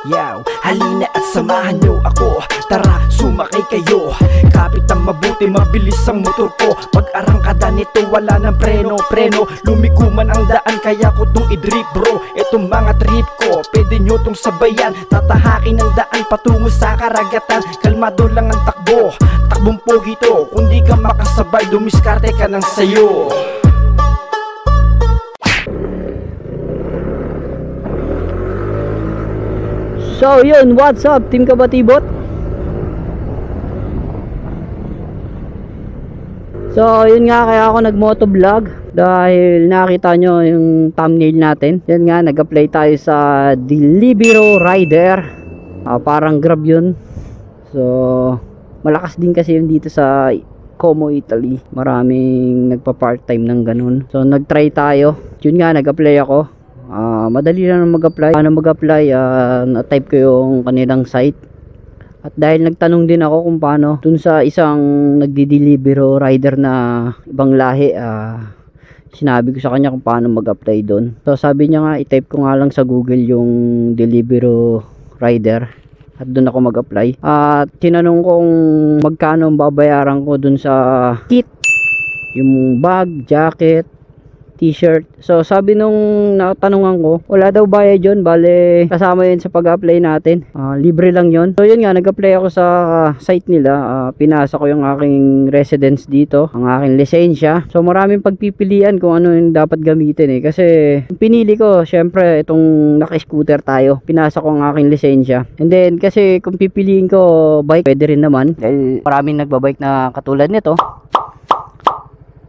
Yaw, halina at samahan nyo ako. Tara, sumakay kayo. Kapit ang mabuti, mabilis ang motor ko. Pag-arangkada nito, wala ng preno. Lumiko man ang daan, kaya ko tong idrip bro. Itong mga trip ko, pwede nyo tong sabayan. Tatahakin ang daan patungo sa karagatan. Kalmado lang ang takbo, takbong pogi to. Kung di ka makasabay, dumiskarte ka ng sayo. So yun, what's up Team Kabatibot? So yun nga, kaya ako nag-motovlog dahil nakita nyo yung thumbnail natin. Yan nga, nag-apply tayo sa Deliveroo Rider. Parang Grab yun. So malakas din kasi yun dito sa Como, Italy. Maraming nagpa-part-time ng ganun. So nag-try tayo. Yun nga, nag-apply ako. Madali lang mag-apply. Paano mag-apply? Na-type ko yung kanilang site. At dahil nagtanong din ako kung paano dun sa isang nagdi-Deliveroo rider na ibang lahi, sinabi ko sa kanya kung paano mag-apply doon. So sabi niya nga, i-type ko nga lang sa Google yung Deliveroo rider at doon ako mag-apply. At tinanong kong magkano ang babayaran ko dun sa kit, yung bag, jacket, t-shirt. So sabi nung natanungan ko, wala daw bayad yun, bale kasama yun sa pag-apply natin. Libre lang yun. So yun nga, nag-apply ako sa site nila. Pinasa ko yung aking residence dito, ang aking lisensya. So maraming pagpipilian kung ano yung dapat gamitin kasi pinili ko, syempre itong naka-scooter tayo. Pinasa ko ang aking lisensya. And then kasi kung pipiliin ko bike, pwede rin naman dahil maraming nagbabike na katulad nito.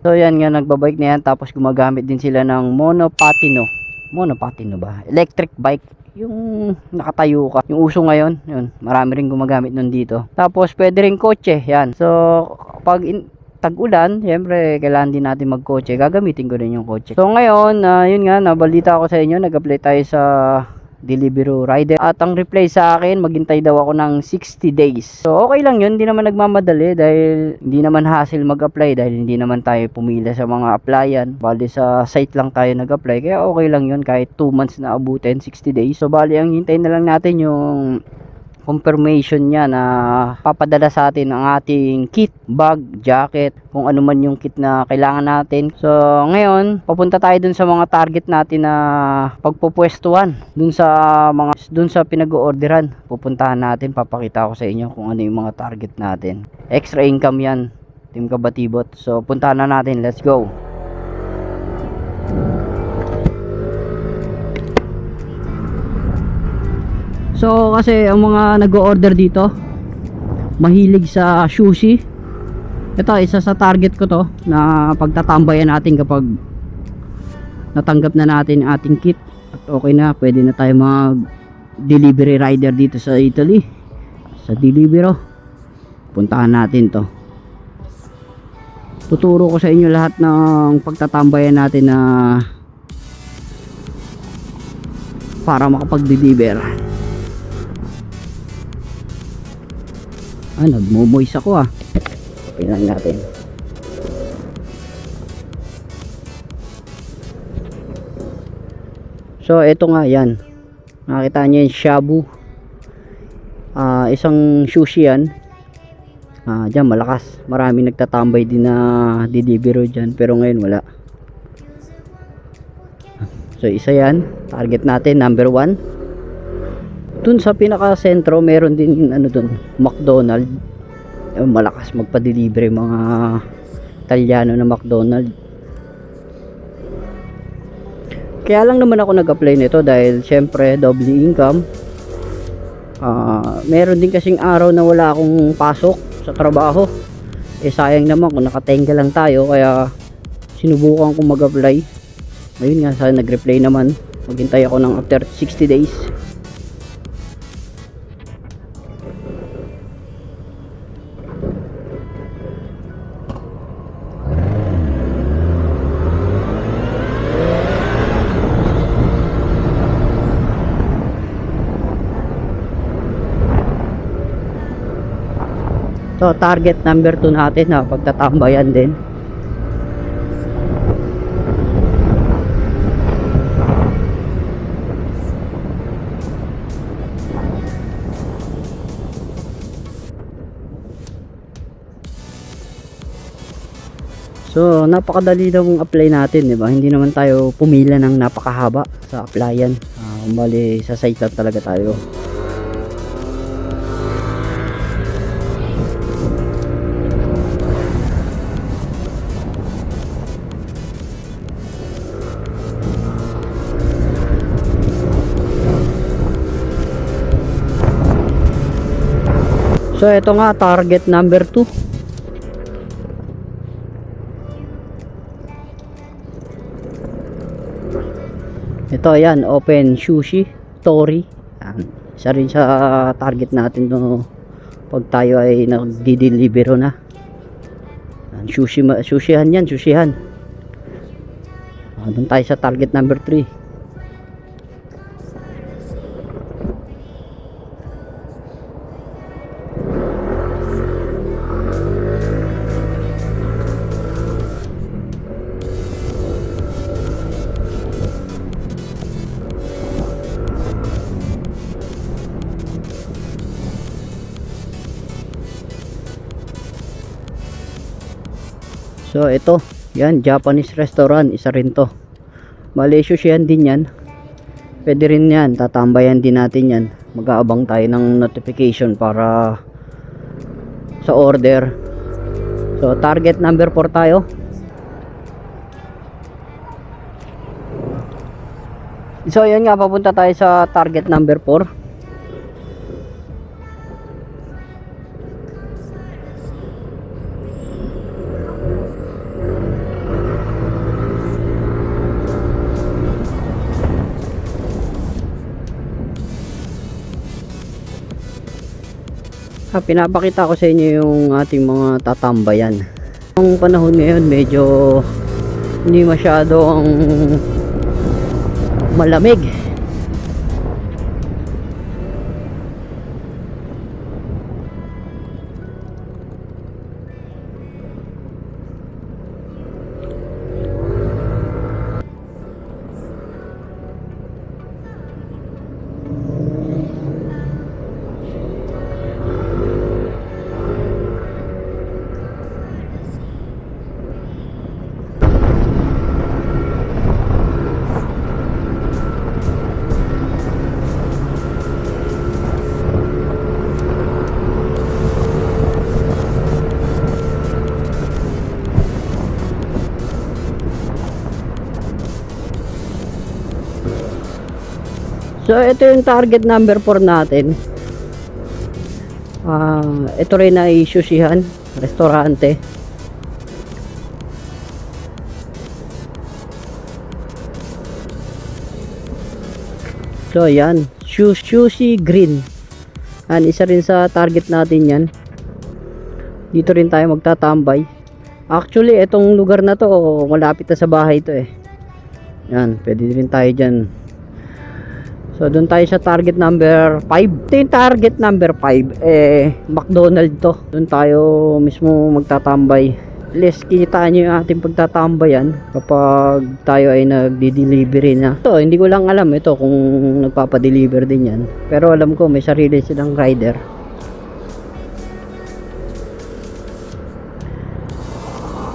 So yan nga, nagbabike na yan, tapos gumagamit din sila ng monopatino ba? Electric bike, yung nakatayo ka. Yung uso ngayon, yun, marami rin gumagamit nun dito. Tapos pwede rin kotse, yan. So pag tag-ulan, syempre kailangan din natin magkotse, gagamitin ko rin yung kotse. So ngayon, yun nga, nabalita ako sa inyo, nag-apply tayo sa Deliveroo rider at ang reply sa akin, maghintay daw ako ng 60 days. So okay lang yun, hindi naman nagmamadali dahil hindi naman hassle mag-apply dahil hindi naman tayo pumila sa mga applyan. Bali sa site lang tayo nag-apply, kaya okay lang yun kahit 2 months na abutin, 60 days. So bali ang hintayin na lang natin yung confirmation niya na papadala sa atin ang ating kit, bag, jacket, kung ano man yung kit na kailangan natin. So ngayon, papunta tayo dun sa mga target natin na pagpupwestuhan, dun sa pinag-oorderan. Pupuntahan natin, papakita ko sa inyo kung ano yung mga target natin. Extra income yan, Team Kabatibot. So puntahan na natin, let's go. So kasi ang mga nag-o-order dito mahilig sa sushi. Ito, isa sa target ko to na pagtatambayan natin kapag natanggap na natin ang ating kit at okay na, pwede na tayo mag delivery rider dito sa Italy, sa Deliveroo. Puntahan natin to. Tuturo ko sa inyo lahat ng pagtatambayan natin na para makapag-deliver. Nagmo-moist ako Okay lang natin. So ito nga, yan, nakita nyo yung shabu, isang sushi yan. Dyan malakas, maraming nagtatambay din na Deliveroo dyan, pero ngayon wala. So isa yan, target natin, number 1. Dun sa pinaka sentro meron din dun, McDonald's. Malakas magpa-deliver mga Italiano na McDonald's. Kaya lang naman ako nag-apply nito dahil syempre double income. Meron din kasing araw na wala akong pasok sa trabaho. Sayang naman kung nakatenga lang tayo, kaya sinubukan kong mag-apply. Ayun nga, sana nag-reply naman. Maghintay ako ng after 60 days. So target number 2 natin na pagtatambayan din. So, napakadali lang apply natin, di ba? Hindi naman tayo pumila ng napakahaba sa applyan. Bali, sa site lang talaga tayo. So, ito nga, target number 2. Ito, yan, open sushi, tori. Yan. Isa rin sa target natin no, pag tayo ay nagdi-deliver na. Yan, sushihan yan, sushihan. Doon tayo sa target number 3. So ito, yan, Japanese restaurant, isa rin to. Malaysia yan din yan. Pwede rin yan, tatambayan din natin yan. Mag-aabang tayo ng notification para sa order. So target number 4 tayo. So yan nga, papunta tayo sa target number 4. Pinapakita ko sa inyo yung ating mga tatambayan. Ang panahon ngayon medyo hindi masyadong malamig. So ito yung target number 4 natin. Ito rin ay sushihan, restaurante. So yan, Sushi Green. Isa rin sa target natin yan. Dito rin tayo magtatambay. Actually itong lugar na to, malapit na sa bahay to eh. Yan, pwede rin tayo dyan. So doon tayo sa target number 5. Ito yung target number 5, McDonald's to. Doon tayo mismo magtatambay. Less kitaan nyo yung ating pagtatambayan kapag tayo ay nagdi-delivery na. So hindi ko lang alam ito kung nagpapadeliver din yan, pero alam ko may sarili silang rider.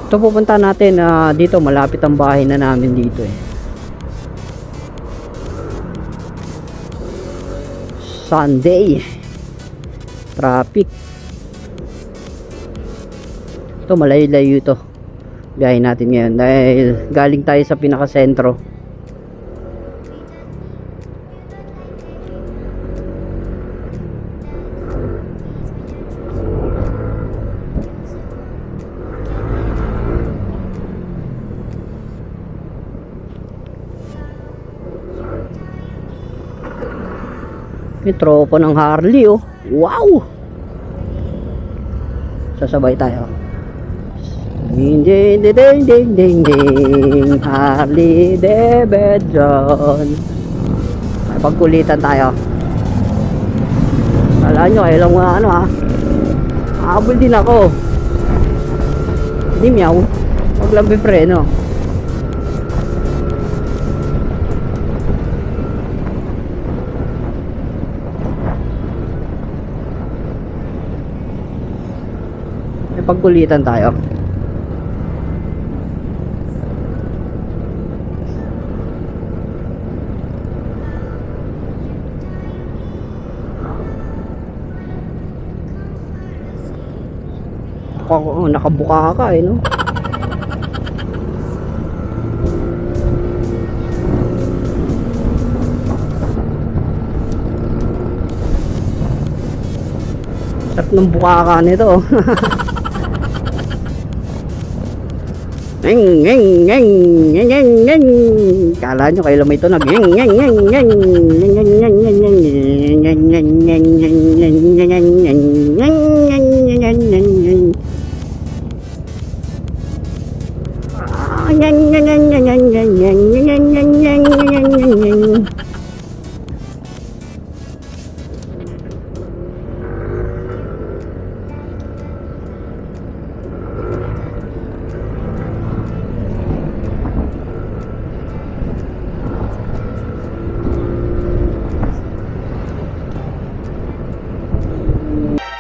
Ito pupunta natin, dito malapit ang bahay na namin dito eh. Sunday traffic. Ito malayo-layo ito biyahe natin ngayon dahil galing tayo sa pinaka-sentro. May tropa ng Harley oh. Wow! Sasabay tayo. Ding ding ding ding ding ding Harley Davidson. May pagkulitan tayo. Kala nyo kailang mga ano ha. Habol din ako. Hindi meow. Huwag lang bipreno. Pagkulitan tayo. nakabuka ka no? Sarap ng bukaka nito. Kala nyo kayo lamay ito nag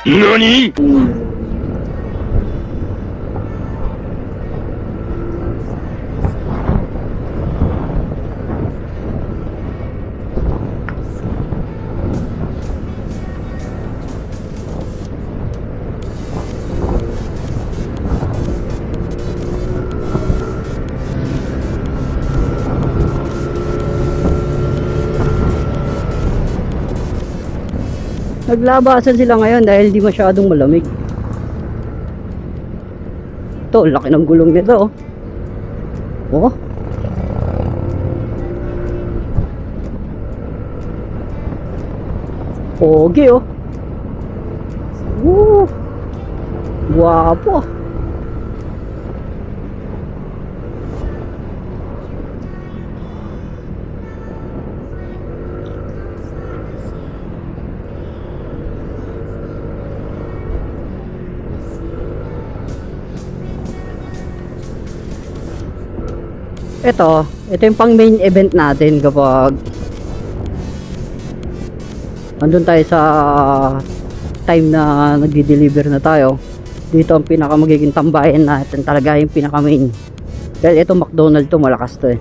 NANI?! Naglabasan sila ngayon dahil di masyadong malamig. Ito, laki ng gulong nito. Oh. Pogi oh. Guwapo. Ito yung pang main event natin kapag andun tayo sa time na nagdi-deliver na tayo. Dito ang pinaka magiging tambayan natin, talaga yung pinaka main. Dahil ito McDonald's to, malakas to eh.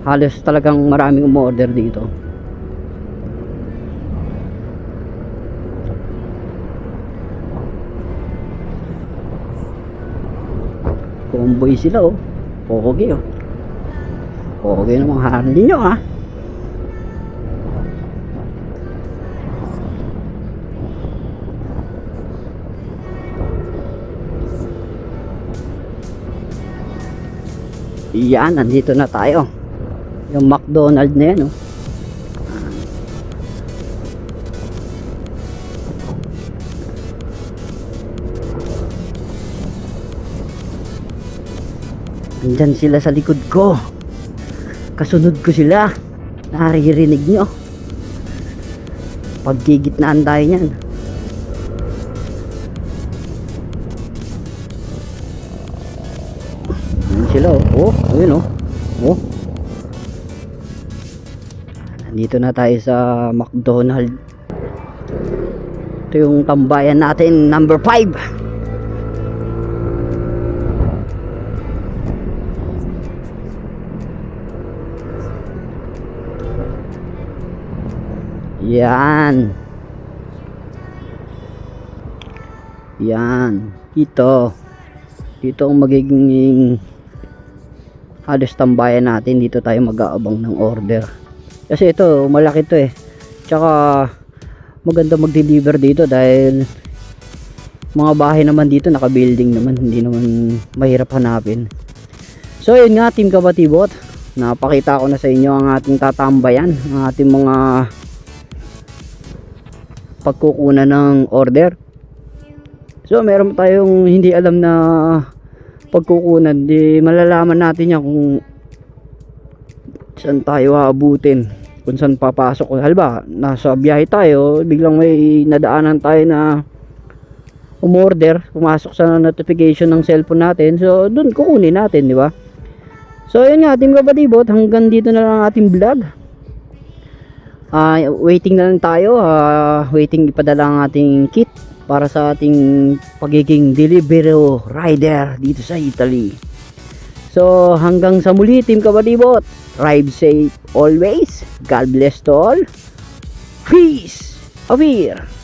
Halos talagang maraming umorder dito. Convoy sila oh. Pogi oh. Pogi namang Harley nyo ha. Yan, nandito na tayo. Yung McDonald's na yan oh. Andyan sila sa likod ko. Kasunod ko sila. Naririnig nyo. Paggigitnaan tayo nyan. Andyan sila oh. Ayun oh. Oh. Nandito na tayo sa McDonald's. Ito yung tambayan natin, number 5. Yan. Yan. Dito ang magiging halos tambayan natin. Dito tayo mag-aabang ng order. Kasi ito, malaki to eh. Tsaka maganda mag-deliver dito dahil mga bahay naman dito, naka-building naman. Hindi naman mahirap hanapin. So yun nga, Team Kabatibot. Napakita ko na sa inyo ang ating tatambayan. Ang ating mga pagkukunan ng order. So meron tayong hindi alam na pagkukunan, di malalaman natin yan kung saan tayo aabutin, kung saan papasok. Halimbawa, nasa biyahe tayo, biglang may nadaanan tayo na umorder, pumasok sa notification ng cellphone natin, so dun kukunin natin, di ba? So yun nga, Team Kabatibot, hanggang dito na lang ating vlog. Waiting na lang tayo, waiting ipadala ang ating kit para sa ating pagiging delivery rider dito sa Italy. So hanggang sa muli, Team Kabatibot, ride safe always, God bless to all, peace, Avir.